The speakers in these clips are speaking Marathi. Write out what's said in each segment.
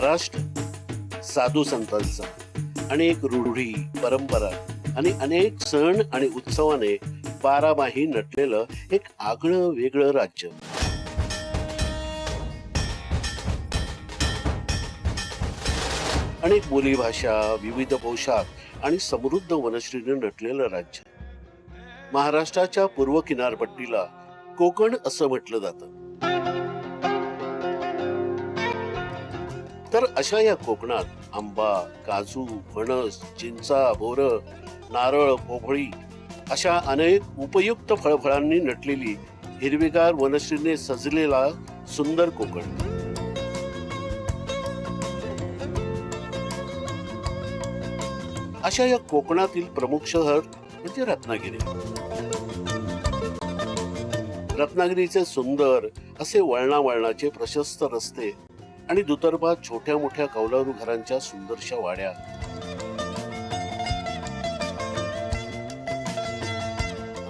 महाराष्ट्र साधू संतांचा अनेक रूढी परंपरा आणि अनेक सण आणि उत्सवाने बारामाही नटलेलं एक आगळं वेगळं राज्य. अनेक बोलीभाषा, विविध पोशाख आणि समृद्ध वनश्रीने नटलेलं राज्य. महाराष्ट्राच्या पूर्व किनारपट्टीला कोकण असं म्हटलं जातं. तर अशा या कोकणात आंबा, काजू, फणस, चिंचा, बोर, नारळ, पोफळी अशा अनेक उपयुक्त फळफळांनी नटलेली हिरवीगार वनश्रीने सजलेला सुंदर कोकण. अशा या कोकणातील प्रमुख शहर म्हणजे रत्नागिरी. रत्नागिरीचे सुंदर असे वळणावळणाचे प्रशस्त रस्ते आणि दुतर्फा छोट्या मोठ्या कौलारू घरांच्या सुंदरशा वाड्या.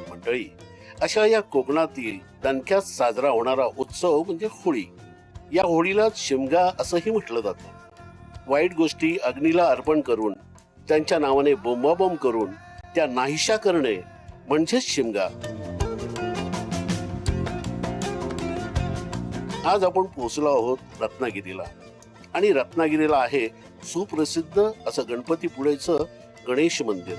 मंडळी, अशा या कोकणातील दणक्यात साजरा होणारा उत्सव म्हणजे होळी. या होळीला शिमगा असंही म्हटलं जातं. वाईट गोष्टी अग्नीला अर्पण करून त्यांच्या नावाने बोंबाबोंब करून त्या नाहीशा करणे म्हणजेच शिमगा. आज आपण पोहोचलो आहोत रत्नागिरीला आणि रत्नागिरीला आहे सुप्रसिद्ध असं गणपतीपुळेचं गणेश मंदिर.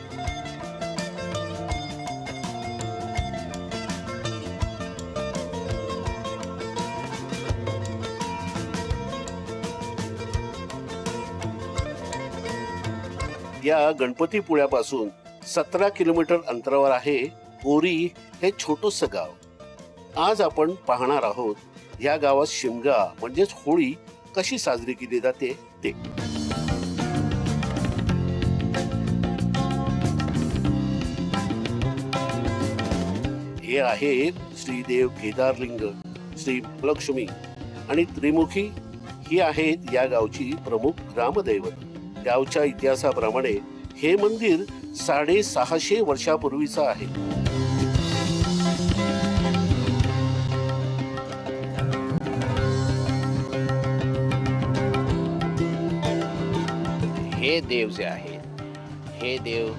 या गणपतीपुळ्यापासून 17 किलोमीटर अंतरावर आहे बोरी हे छोटस गाव. आज आपण पाहणार आहोत या गावात शिमगा म्हणजेच होळी कशी साजरी केली जाते ते. हे आहे श्रीदेव केदारलिंग, श्री लक्ष्मी आणि त्रिमुखी ही आहेत या गावची प्रमुख ग्रामदैवत. गावच्या इतिहासाप्रमाणे हे मंदिर 650 वर्षापूर्वीचं आहे. हे देव जे आहेत, हे देव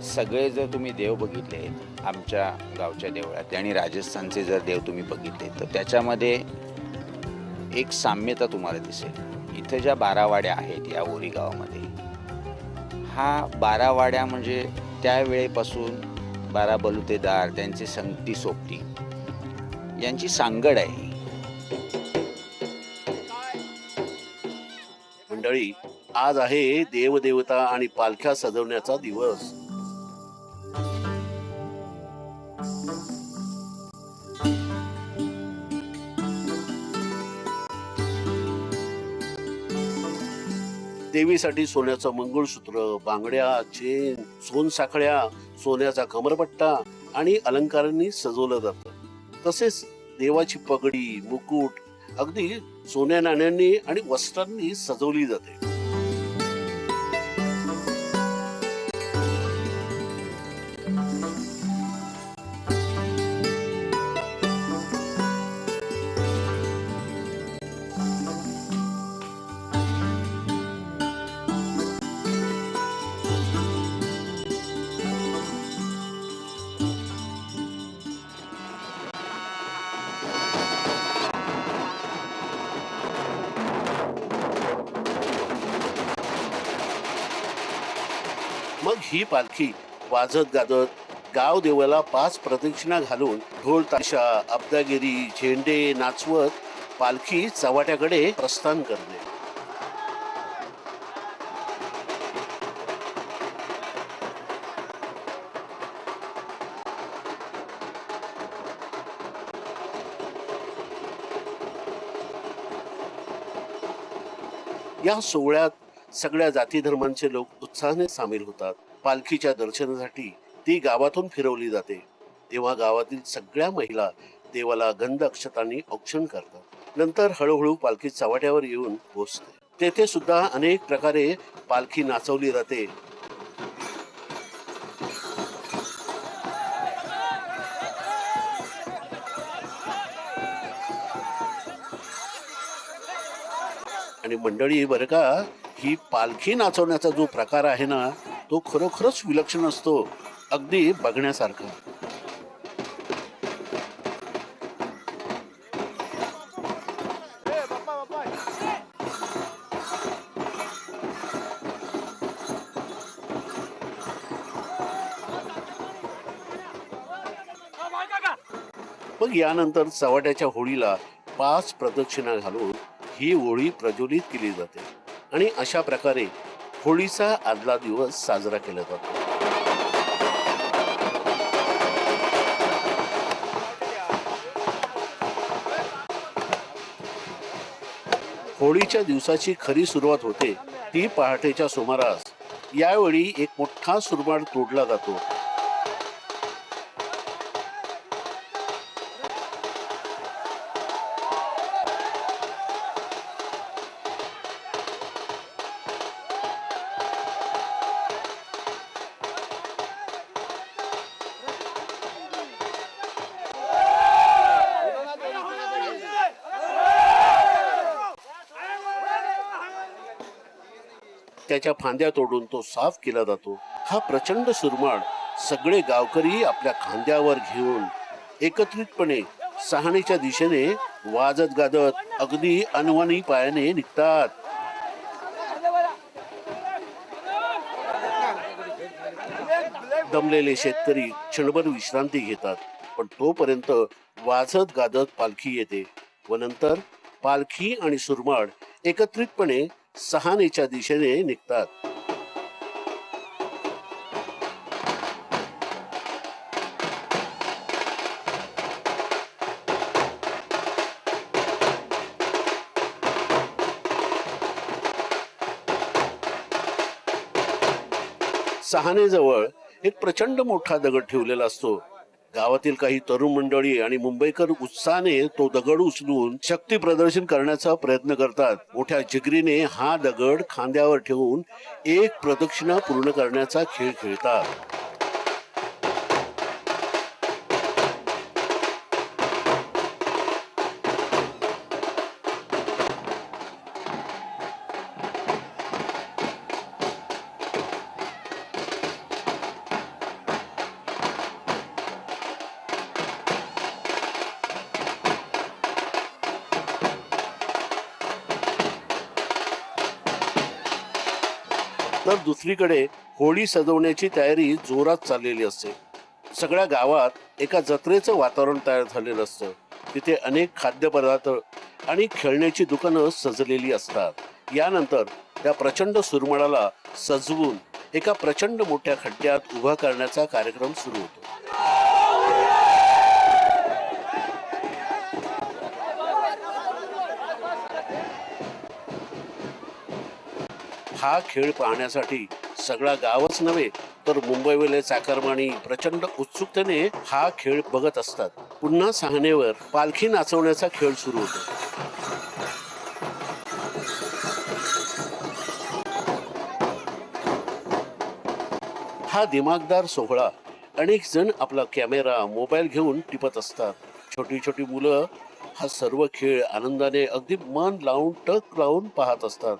सगळे जर तुम्ही देव बघितले आमच्या गावच्या देवळात आणि राजस्थानचे जर देव तुम्ही बघितले तर त्याच्यामध्ये एक साम्यता तुम्हाला दिसेल. इथे ज्या 12 वाड्या आहेत या ओरी गावामध्ये, हा 12 वाड्या म्हणजे त्यावेळेपासून 12 बलुतेदार त्यांची संगती सोबती यांची सांगड आहे. मंडळी, आज आहे देवदेवता आणि पालख्या सजवण्याचा दिवस. देवीसाठी सोन्याचं मंगळसूत्र, बांगड्या, चेन, सोनसाखळ्या, सोन्याचा कमरपट्टा आणि अलंकारांनी सजवलं जातं. तसेच देवाची पगडी, मुकुट अगदी सोन्या नाण्यांनी आणि वस्त्रांनी सजवली जाते. मग ही पालखी वाजत गाजत गाव देवाला 5 प्रदक्षिणा घालून ढोल ताशा, अब्दागिरी, झेंडे नाचवत पालखी चव्हाट्याकडे प्रस्थान करते. या सोहळ्यात सगळ्या जाती धर्मांचे लोक उत्साहाने सामील होतात. पालखीच्या दर्शनासाठी ती गावातून फिरवली जाते. तेव्हा गावातील सगळ्या महिला देवाला गंध अक्षतांनी औक्षण करतात. नंतर हळूहळू पालखी चव्हाट्यावर येऊन पोहोचते. तेथे सुद्धा अनेक प्रकारे पालखी नाचवली जाते. आणि मंडळी बरं का, ही पालखी नाचवण्याचा जो प्रकार आहे ना, तो खरोखरच विलक्षण असतो, अगदी बघण्यासारखा. मग यानंतर चव्हाट्याच्या होळीला 5 प्रदक्षिणा घालून ही होळी प्रज्वलित केली जाते आणि अशा प्रकारे होळीचा आदला दिवस साजरा केला जातो. होळीच्या दिवसाची खरी सुरुवात होते ती पहाटेच्या सुमारास. यावेळी एक मोठा सुरमाड तोडला जातो. त्याच्या फांद्या तोडून तो साफ केला जातो. हा प्रचंड सुरमाड सगळे गावकरी आपल्या खांद्यावर घेऊन एकत्रितपणे सहाणीच्या दिशेने वाजत गाजत अगदी अनवणी पायाने निघतात. दमलेले शेतकरी क्षणभर विश्रांती घेतात, पण तोपर्यंत वाजत गाजत पालखी येते व नंतर पालखी आणि सुरमाड एकत्रितपणे सहानेच्या दिशेने निघतात. सहानेजवळ एक प्रचंड मोठा दगड ठेवलेला असतो. गावातील काही तरुण मंडळी आणि मुंबईकर उत्साहाने तो दगड उचलून शक्ती प्रदर्शन करण्याचा प्रयत्न करतात. मोठ्या जिगरीने हा दगड खांद्यावर ठेवून एक प्रदक्षिणा पूर्ण करण्याचा खेळ खेळतात. तर दुसरीकडे होळी सजवण्याची तयारी जोरात चाललेली असते. सगळ्या गावात एका जत्रेचं वातावरण तयार झालेलं असतं. तिथे अनेक खाद्यपदार्थ आणि खेळण्याची दुकानं सजलेली असतात. यानंतर त्या प्रचंड सुरमळाला सजवून एका प्रचंड मोठ्या खड्ड्यात उभा करण्याचा कार्यक्रम सुरू होतो. हा खेळ पाहण्यासाठी सगळा गावच नव्हे तर मुंबईवरील चाकरमानी प्रचंड उत्सुकतेने हा खेळ बघत असतात. पुन्हा सहानेवर पालखी नाचवण्याचा खेळ सुरू होतो. हा दिमागदार सोहळा अनेक जण आपला कॅमेरा मोबाईल घेऊन टिपत असतात. छोटी छोटी मुलं हा सर्व खेळ आनंदाने अगदी मन लावून टक लावून पाहत असतात,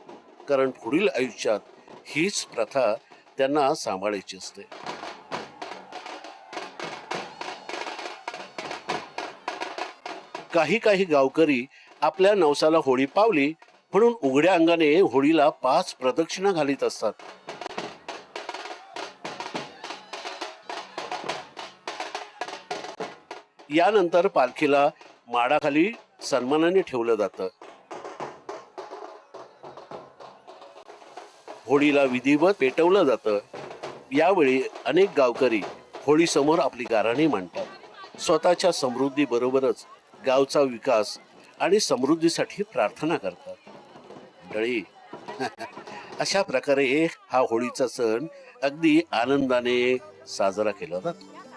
कारण पुढील आयुष्यात हीच प्रथा त्यांना सांभाळायची असते. काही काही गावकरी आपल्या नवसाला होळी पावली म्हणून उघड्या अंगाने होळीला 5 प्रदक्षिणा घालीत असतात. यानंतर पालखीला माडाखाली सन्मानाने ठेवलं जातं. होळीला विधिवत पेटवलं जातं. यावेळी अनेक गावकरी होळी समोर आपली गाऱ्हाणे मांडतात. स्वतःच्या समृद्धी बरोबरच गावचा विकास आणि समृद्धीसाठी प्रार्थना करतात. मंडळी अशा प्रकारे हा होळीचा सण अगदी आनंदाने साजरा केला जातो.